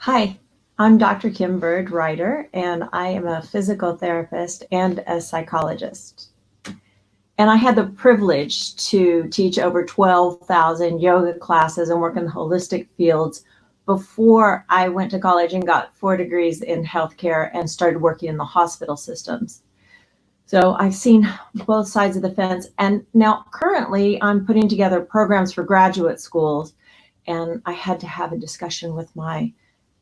Hi, I'm Dr. Kim Byrd-Rider, and I am a physical therapist and a psychologist. And I had the privilege to teach over 12,000 yoga classes and work in the holistic fields before I went to college and got 4 degrees in healthcare and started working in the hospital systems. So I've seen both sides of the fence. And now currently I'm putting together programs for graduate schools. And I had to have a discussion with my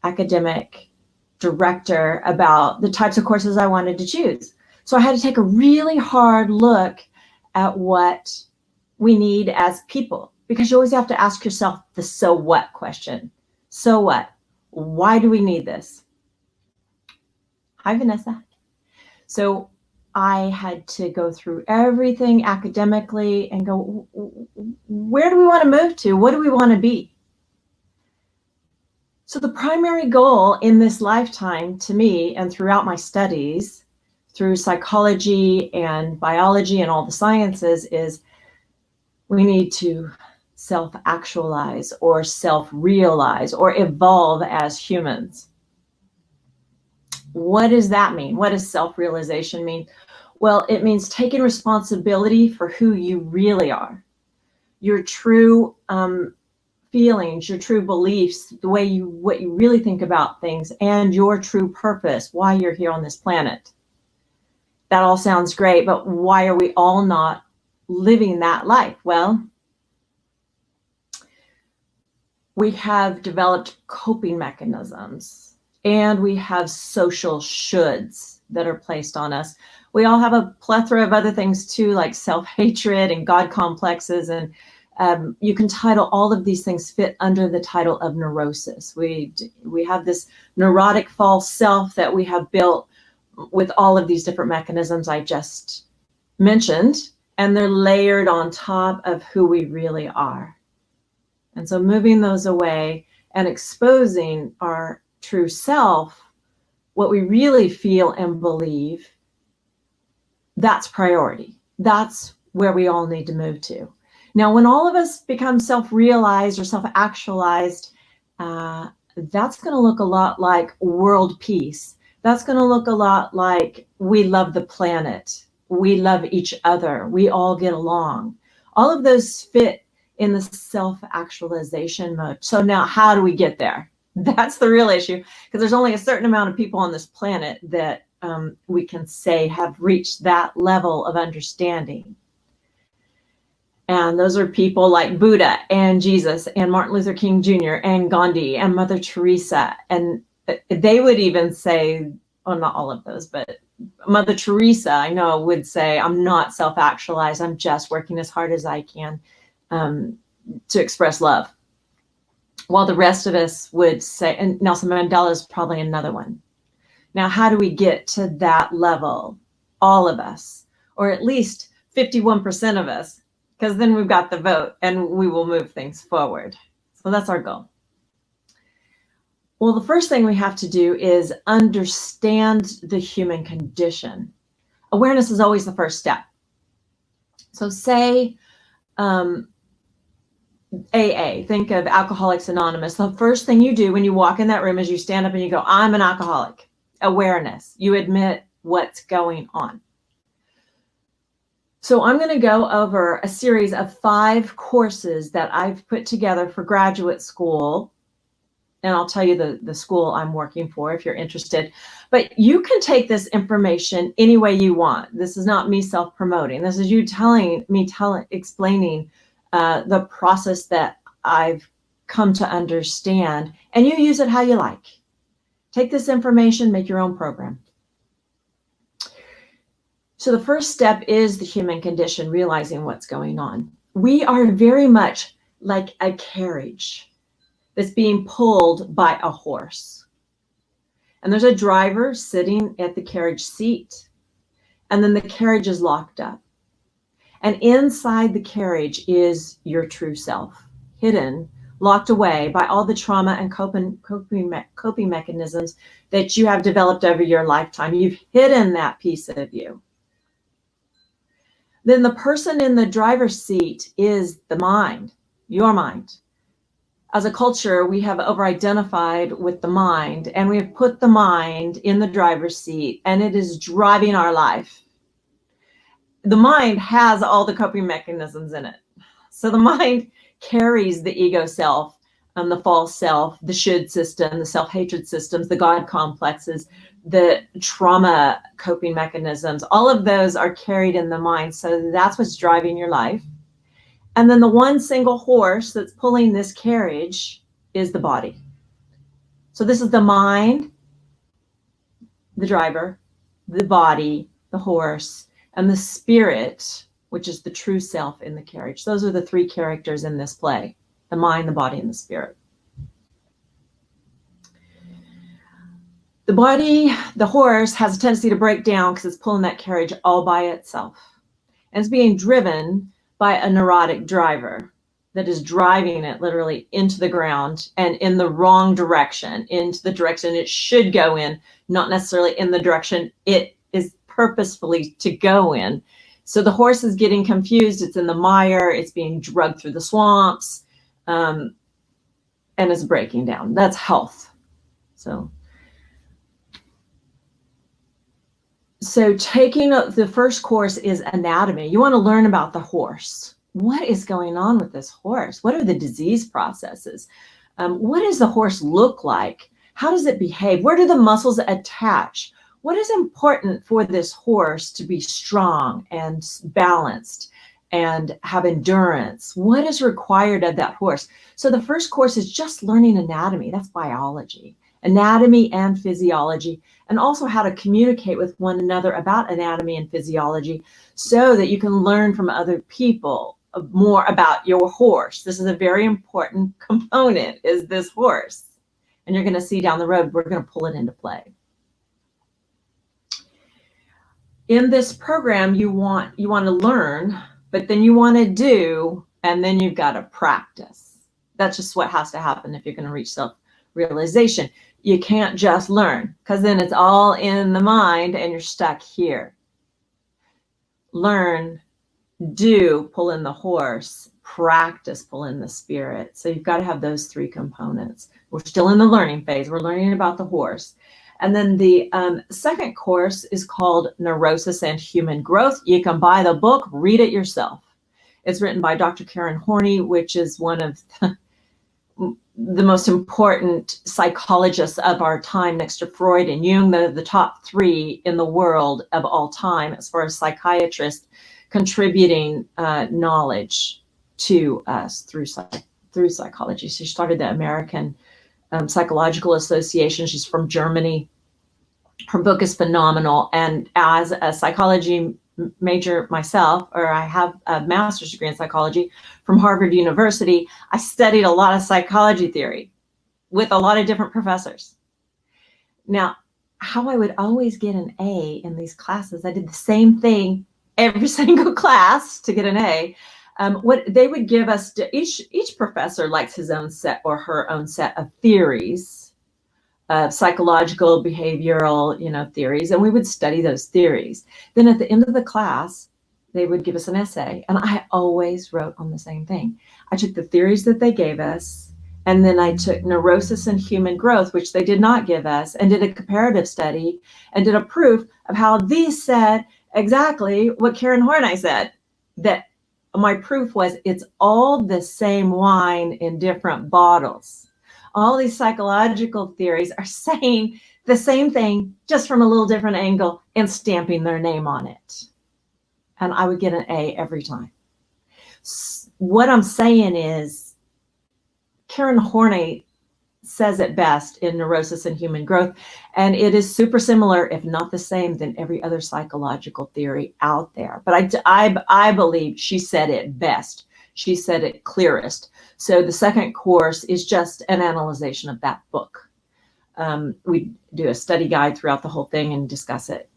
academic director about the types of courses I wanted to choose. So I had to take a really hard look at what we need as people, because you always have to ask yourself the so what question. So what? Why do we need this? Hi, Vanessa. So I had to go through everything academically and go, where do we want to move to? What do we want to be? So the primary goal in this lifetime to me and throughout my studies through psychology and biology and all the sciences is we need to self-actualize or self-realize or evolve as humans. What does that mean? What does self-realization mean? Well, it means taking responsibility for who you really are, your true feelings, your true beliefs, the way what you really think about things, and your true purpose, why you're here on this planet. That all sounds great, but why are we all not living that life? Well, we have developed coping mechanisms and we have social shoulds that are placed on us. We all have a plethora of other things too, like self-hatred and God complexes, and you can title all of these things fit under the title of neurosis. We have this neurotic false self that we have built with all of these different mechanisms I just mentioned, and they're layered on top of who we really are. And so moving those away and exposing our true self, what we really feel and believe, that's priority. That's where we all need to move to. Now, when all of us become self-realized or self-actualized, that's going to look a lot like world peace. That's going to look a lot like we love the planet. We love each other. We all get along. All of those fit in the self-actualization mode. So now how do we get there? That's the real issue, because there's only a certain amount of people on this planet that we can say have reached that level of understanding. And those are people like Buddha and Jesus and Martin Luther King Jr. and Gandhi and Mother Teresa. And they would even say, well, not all of those, but Mother Teresa, I know, would say, I'm not self-actualized. I'm just working as hard as I can to express love. While the rest of us would say, and Nelson Mandela is probably another one. Now, how do we get to that level? All of us, or at least 51% of us, because then we've got the vote and we will move things forward. So that's our goal. Well, the first thing we have to do is understand the human condition. Awareness is always the first step. So say AA, think of Alcoholics Anonymous. The first thing you do when you walk in that room is you stand up and you go, I'm an alcoholic. Awareness. You admit what's going on. So I'm going to go over a series of 5 courses that I've put together for graduate school. And I'll tell you the school I'm working for if you're interested. But you can take this information any way you want. This is not me self-promoting. This is you explaining the process that I've come to understand. And you use it how you like. Take this information, make your own program. So the first step is the human condition, realizing what's going on. We are very much like a carriage that's being pulled by a horse. And there's a driver sitting at the carriage seat, and then the carriage is locked up. And inside the carriage is your true self, hidden, locked away by all the trauma and coping mechanisms that you have developed over your lifetime. You've hidden that piece of you. Then the person in the driver's seat is the mind, your mind. as a culture, we have over-identified with the mind, and we have put the mind in the driver's seat, and it is driving our life. The mind has all the coping mechanisms in it. So the mind carries the ego self, the false self, the should system, the self-hatred systems, the God complexes, the trauma coping mechanisms. All of those are carried in the mind. So that's what's driving your life. And then the one single horse that's pulling this carriage is the body. So this is the mind, the driver, the body, the horse, and the spirit, which is the true self in the carriage. Those are the three characters in this play: the mind, the body, and the spirit. The body, the horse, has a tendency to break down because it's pulling that carriage all by itself. And it's being driven by a neurotic driver that is driving it literally into the ground and in the wrong direction, into the direction it should go in, not necessarily in the direction it is purposefully to go in. So the horse is getting confused. It's in the mire. It's being drugged through the swamps, and is breaking down. That's health. So taking the first course is anatomy. You want to learn about the horse. What is going on with this horse? What are the disease processes? What does the horse look like? How does it behave? Where do the muscles attach? What is important for this horse to be strong and balanced and have endurance? What is required of that horse? So the first course is just learning anatomy. That's biology, anatomy and physiology, and also how to communicate with one another about anatomy and physiology so that you can learn from other people more about your horse. This is a very important component, is this horse. And you're going to see down the road, we're going to pull it into play. In this program, you want to learn, but then you want to do, and then you've got to practice. That's just what has to happen if you're going to reach self-realization. You can't just learn, because then it's all in the mind and you're stuck here. Learn, do, pull in the horse, practice, pull in the spirit. So you've got to have those three components. We're still in the learning phase. We're learning about the horse. And then the second course is called Neurosis and Human Growth. You can buy the book, read it yourself. It's written by Dr. Karen Horney, which is one of the most important psychologists of our time next to Freud and Jung. They're the top three in the world of all time as far as psychiatrists contributing knowledge to us through psychology. She started the American Psychological Association. She's from Germany. Her book is phenomenal. And as a psychology major myself, or I have a master's degree in psychology from Harvard University, I studied a lot of psychology theory with a lot of different professors. Now, how I would always get an A in these classes, I did the same thing every single class to get an A. What they would give us, each professor likes his own set or her own set of theories, psychological, behavioral, theories, and we would study those theories. Then at the end of the class, they would give us an essay, and I always wrote on the same thing. I took the theories that they gave us, and then I took Neurosis and Human Growth, which they did not give us, and did a comparative study and did a proof of how these said exactly what Karen Horney said, that my proof was it's all the same wine in different bottles. All these psychological theories are saying the same thing, just from a little different angle and stamping their name on it. And I would get an A every time. What I'm saying is, Karen Horney says it best in Neurosis and Human Growth, and it is super similar, if not the same, than every other psychological theory out there. But I believe she said it best. She said it clearest. So the second course is just an analyzation of that book. We do a study guide throughout the whole thing and discuss it.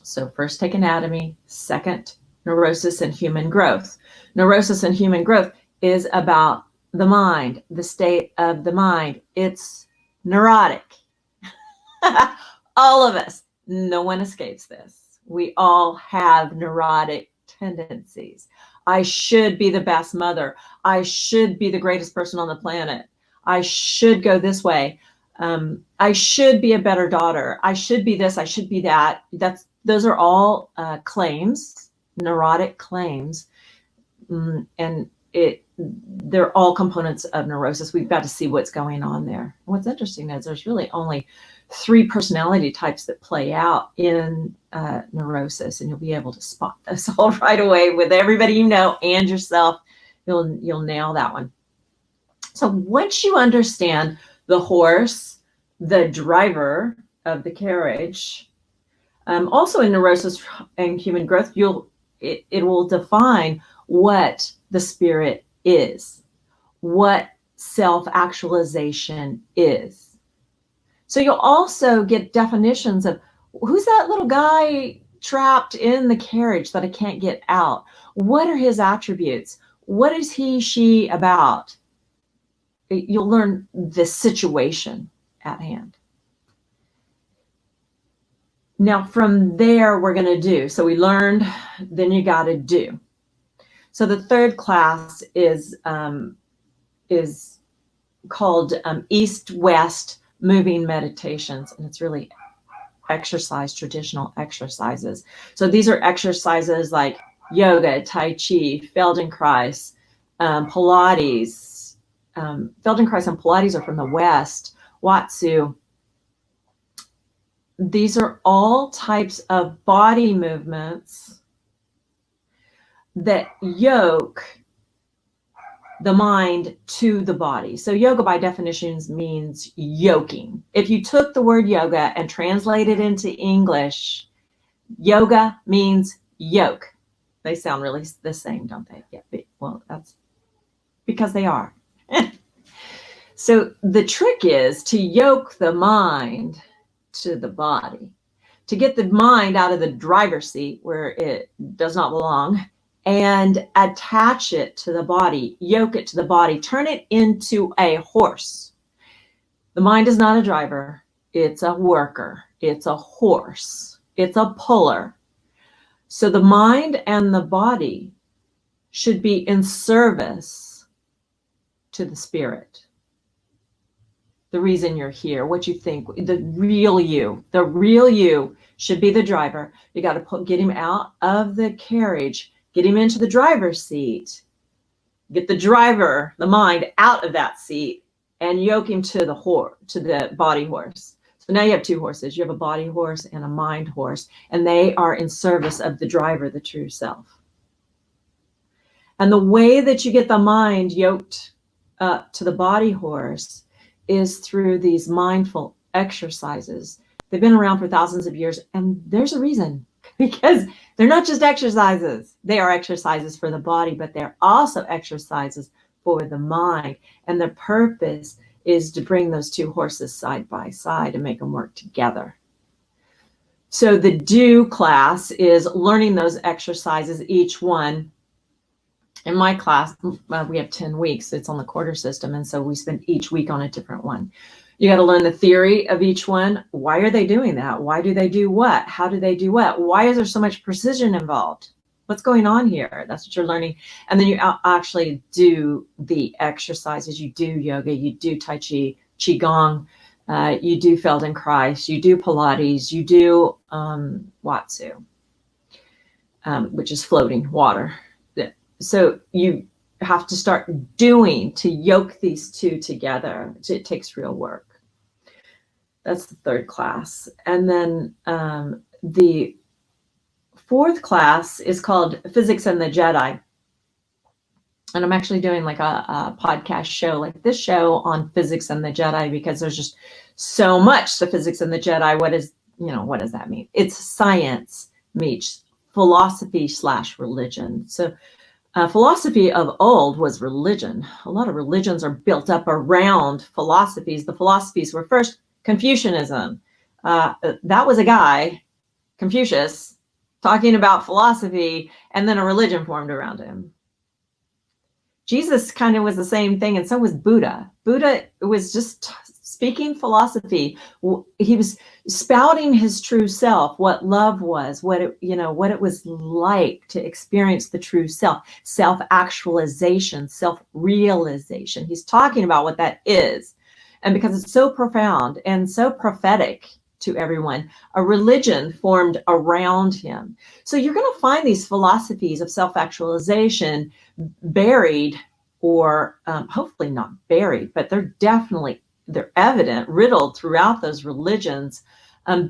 So first, take anatomy. Second, Neurosis and Human Growth. Neurosis and Human Growth is about the mind, the state of the mind. It's neurotic. All of us. No one escapes this. We all have neurotic tendencies. I should be the best mother. I should be the greatest person on the planet. I should go this way. I should be a better daughter. I should be this. I should be that. Those are all claims, neurotic claims, and they're all components of neurosis. We've got to see what's going on there. What's interesting is there's really only 3 personality types that play out in neurosis, and you'll be able to spot those all right away with everybody you know and yourself. You'll nail that one. So once you understand the horse, the driver of the carriage, also in neurosis and human growth, it will define what the spirit is, what self-actualization is. So you'll also get definitions of who's that little guy trapped in the carriage that I can't get out? What are his attributes? What is he, she about? You'll learn the situation at hand. Now from there, we're going to do. So we learned, then you got to do. So the third class is called East-West Moving Meditations, and it's really traditional exercises. So these are exercises like yoga, Tai Chi, Feldenkrais, Pilates. Feldenkrais and Pilates are from the West. Watsu. These are all types of body movements that yoke the mind to the body. So yoga by definition means yoking. If you took the word yoga and translated into English, yoga means yoke. They sound really the same, don't they? Yeah, well, that's because they are. So the trick is to yoke the mind to the body, to get the mind out of the driver's seat where it does not belong, and attach it to the body, yoke it to the body, turn it into a horse. The mind is not a driver. It's a worker. It's a horse. It's a puller. So the mind and the body should be in service to the spirit. The reason you're here, what you think, the real you should be the driver. You got to get him out of the carriage, get him into the driver's seat, get the driver, the mind, out of that seat, and yoke him to the body horse. So now you have 2 horses. You have a body horse and a mind horse, and they are in service of the driver, the true self. And the way that you get the mind yoked up to the body horse is through these mindful exercises. They've been around for thousands of years, and there's a reason, because they're not just exercises. They are exercises for the body, but they're also exercises for the mind. And the purpose is to bring those 2 horses side by side and make them work together. So the do class is learning those exercises, each one. In my class, we have 10 weeks. It's on the quarter system. And so we spend each week on a different one. You got to learn the theory of each one. Why are they doing that? Why do they do what? How do they do what? Why is there so much precision involved? What's going on here? That's what you're learning. And then you actually do the exercises. You do yoga. You do Tai Chi, Qigong. You do Feldenkrais. You do Pilates. You do watsu, which is floating water. So you have to start doing to yoke these 2 together. It takes real work. That's the third class. And then the fourth class is called Physics and the Jedi. And I'm actually doing like a podcast show like this show on physics and the Jedi, because there's just so much to physics and the Jedi. What does that mean? It's science meets philosophy/religion. So philosophy of old was religion. A lot of religions are built up around philosophies. The philosophies were first Confucianism. That was a guy, Confucius, talking about philosophy, and then a religion formed around him. Jesus kind of was the same thing, and so was Buddha. Buddha was just speaking philosophy. He was spouting his true self, what love was, what it was like to experience the true self, self-actualization, self-realization. He's talking about what that is. And because it's so profound and so prophetic to everyone, a religion formed around him. So you're going to find these philosophies of self-actualization buried, or hopefully not buried, but they're evident, riddled throughout those religions,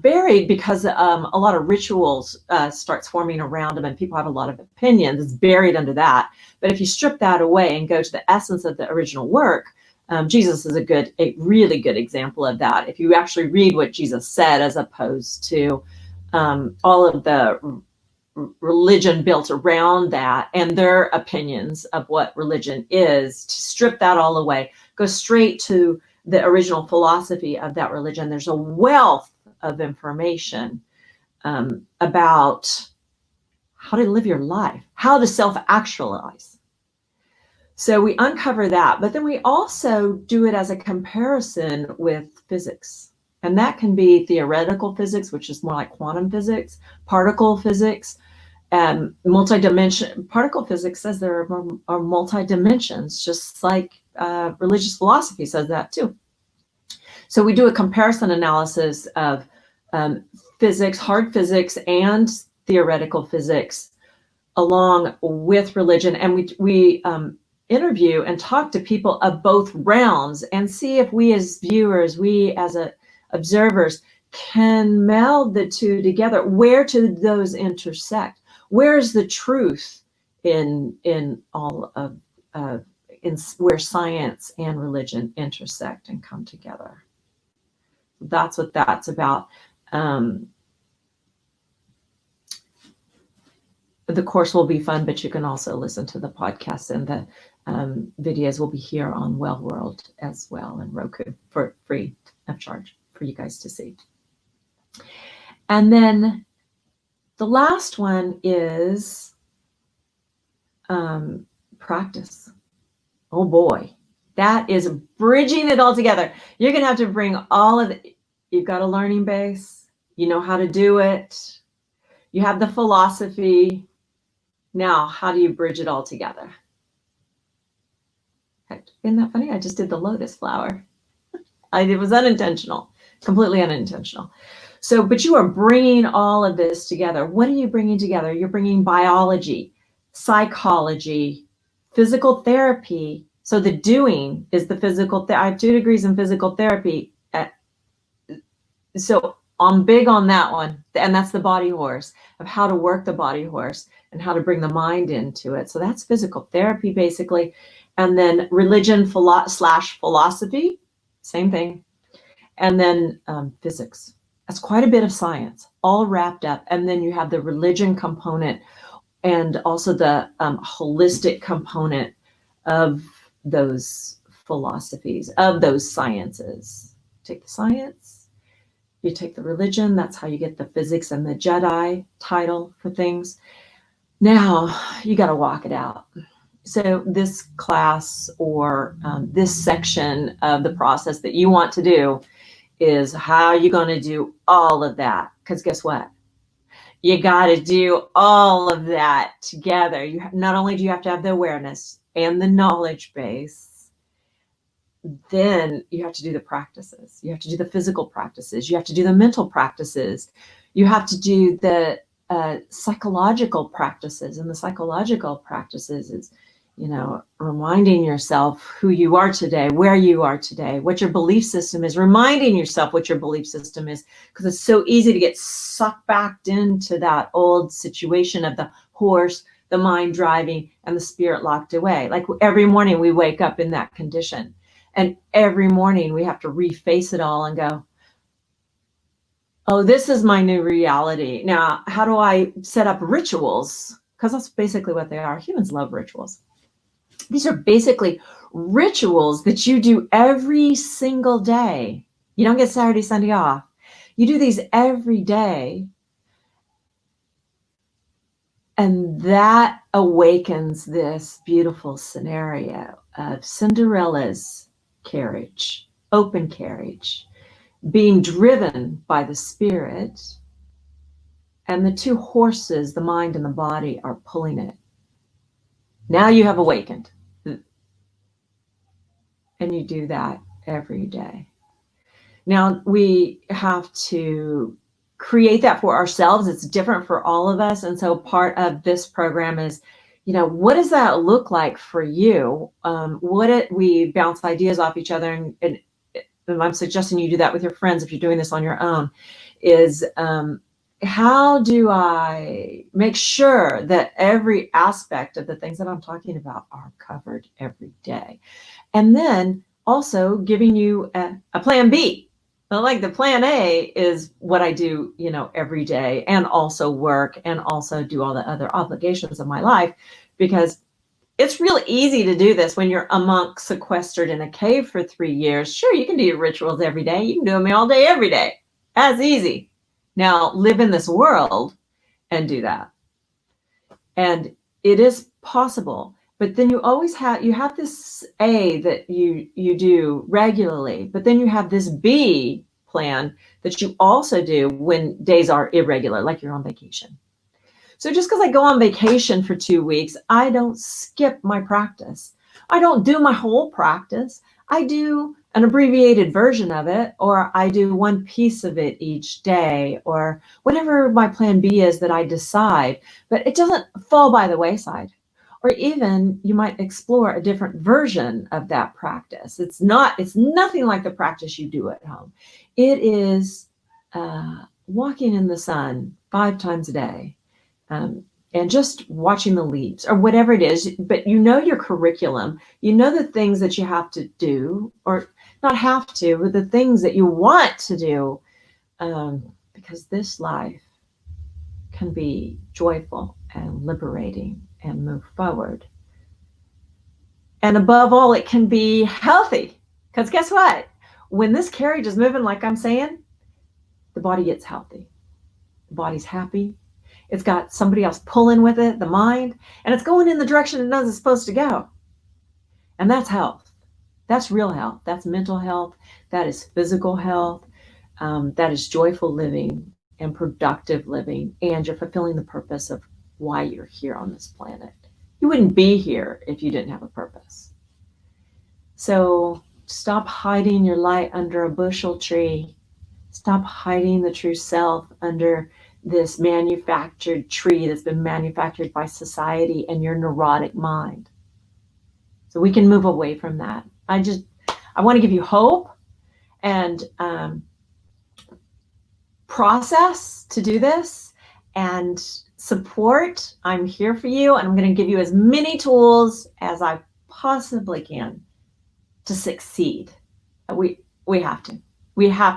buried because a lot of rituals starts forming around them, and people have a lot of opinions. It's buried under that. But if you strip that away and go to the essence of the original work, Jesus is a really good example of that. If you actually read what Jesus said, as opposed to all of the religion built around that and their opinions of what religion is, to strip that all away, go straight to the original philosophy of that religion. There's a wealth of information about how to live your life, how to self-actualize. So we uncover that, but then we also do it as a comparison with physics. And that can be theoretical physics, which is more like quantum physics, particle physics, multi-dimension. Particle physics says there are multi-dimensions, just like religious philosophy says that too. So we do a comparison analysis of physics, hard physics, and theoretical physics, along with religion. And we interview and talk to people of both realms and see if we as viewers, we as observers, can meld the two together. Where do those intersect? Where's the truth in all of where science and religion intersect and come together? That's what that's about. The course will be fun, but you can also listen to the podcast, and the videos will be here on Well World as well, and Roku for free of charge for you guys to see. And then the last one is practice. Oh boy, that is bridging it all together. You're going to have to bring all of it. You've got a learning base. You know how to do it. You have the philosophy. Now, how do you bridge it all together? Isn't that funny? I just did the lotus flower. It was unintentional, completely unintentional. So, but you are bringing all of this together. What are you bringing together? You're bringing biology, psychology, physical therapy. So the doing is the physical. I have 2 degrees in physical therapy. So I'm big on that one. And that's the body horse, of how to work the body horse and how to bring the mind into it. So that's physical therapy, basically. And then religion / philosophy, same thing. And then physics. That's quite a bit of science, all wrapped up. And then you have the religion component, and also the holistic component of those philosophies, of those sciences. Take the science, you take the religion, that's how you get the physics and the Jedi title for things. Now you got to walk it out. So this class, or this section of the process that you want to do, is how you're going to do all of that. Because guess what? You got to do all of that together. Not only do you have to have the awareness and the knowledge base, then you have to do the practices. You have to do the physical practices. You have to do the mental practices. You have to do the psychological practices. And the psychological practices is, reminding yourself who you are today, where you are today, what your belief system is, reminding yourself what your belief system is, because it's so easy to get sucked back into that old situation of the horse, the mind driving, and the spirit locked away. Like every morning we wake up in that condition, and every morning we have to reface it all and go, oh, this is my new reality. Now, how do I set up rituals? Because that's basically what they are. Humans love rituals. These are basically rituals that you do every single day. You don't get Saturday, Sunday off. You do these every day. And that awakens this beautiful scenario of Cinderellas Carriage. open carriage, being driven by the spirit, and the two horses, the mind and the body, are pulling it. Now you have awakened. And you do that every day. Now we have to create that for ourselves. It's different for all of us. And so part of this program is, what does that look like for you? We bounce ideas off each other, and I'm suggesting you do that with your friends if you're doing this on your own, is how do I make sure that every aspect of the things that I'm talking about are covered every day? And then also giving you a plan B. Like the plan A is what I do, every day, and also work, and also do all the other obligations of my life, because it's really easy to do this when you're a monk sequestered in a cave for 3 years. Sure, you can do your rituals every day. You can do them all day, every day. That's easy. Now live in this world and do that. And it is possible. But then you have this A that you do regularly, but then you have this B plan that you also do when days are irregular, like you're on vacation. So just because I go on vacation for 2 weeks, I don't skip my practice. I don't do my whole practice. I do an abbreviated version of it, or I do one piece of it each day, or whatever my plan B is that I decide, but it doesn't fall by the wayside. Or even you might explore a different version of that practice. It's nothing like the practice you do at home. It is walking in the sun 5 times a day, and just watching the leaves, or whatever it is. But your curriculum, the things that you have to do, or not have to, but the things that you want to do, because this life can be joyful and liberating and move forward. And above all, it can be healthy, because guess what? When this carriage is moving, like I'm saying, the body gets healthy. The body's happy. It's got somebody else pulling with it, the mind, and it's going in the direction it knows it's supposed to go. And that's health. That's real health. That's mental health. That is physical health. That is joyful living and productive living. And you're fulfilling the purpose of why you're here on this planet. You wouldn't be here if you didn't have a purpose. So stop hiding your light under a bushel tree. Stop hiding the true self under this manufactured tree that's been manufactured by society and your neurotic mind. So we can move away from that. I want to give you hope and process to do this, and support. I'm here for you, and I'm going to give you as many tools as I possibly can to succeed. We have to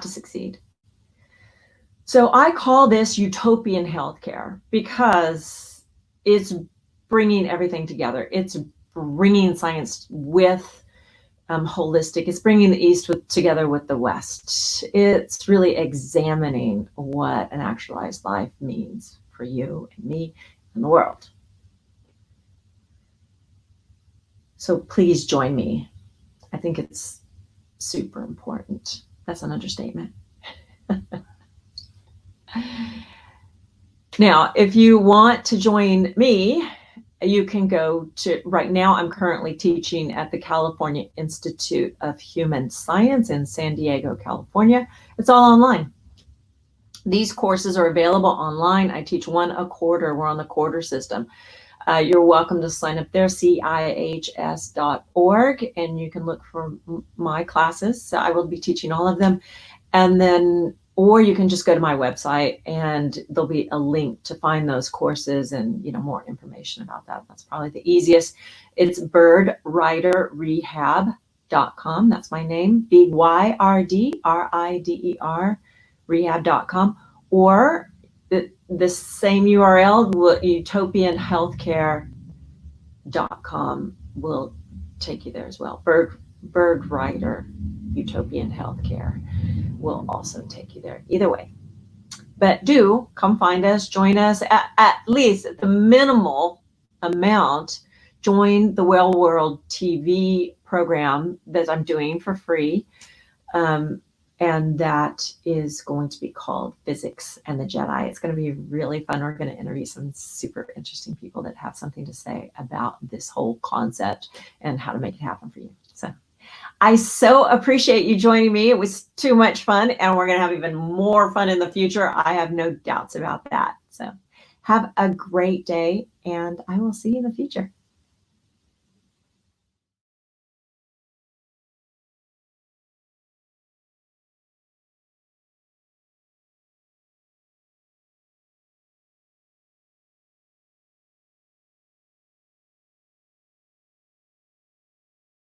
succeed. So I call this Utopian Healthcare because it's bringing everything together. It's bringing science with holistic. It's bringing the East together with the West. It's really examining what an actualized life means for you and me and the world. So please join me. I think it's super important. That's an understatement. Now, if you want to join me, you can go to, right now I'm currently teaching at the California Institute of Human Science in San Diego, California. It's all online. These courses are available online. I teach 1 a quarter. We're on the quarter system. You're welcome to sign up there, cihs.org, and you can look for my classes. So I will be teaching all of them. And then, or you can just go to my website and there'll be a link to find those courses and, more information about that. That's probably the easiest. It's Byrd-Rider That's my name, Byrd-Rider, rehab.com, or the same URL, utopianhealthcare.com will take you there as well. Byrd-Rider, Utopian Healthcare will also take you there. Either way. But do come find us, join us, at least at the minimal amount, join the Well World TV program that I'm doing for free. And that is going to be called Physics and the Jedi. It's going to be really fun. We're going to interview some super interesting people that have something to say about this whole concept and how to make it happen for you. So I so appreciate you joining me. It was too much fun, and we're going to have even more fun in the future. I have no doubts about that. So have a great day, and I will see you in the future.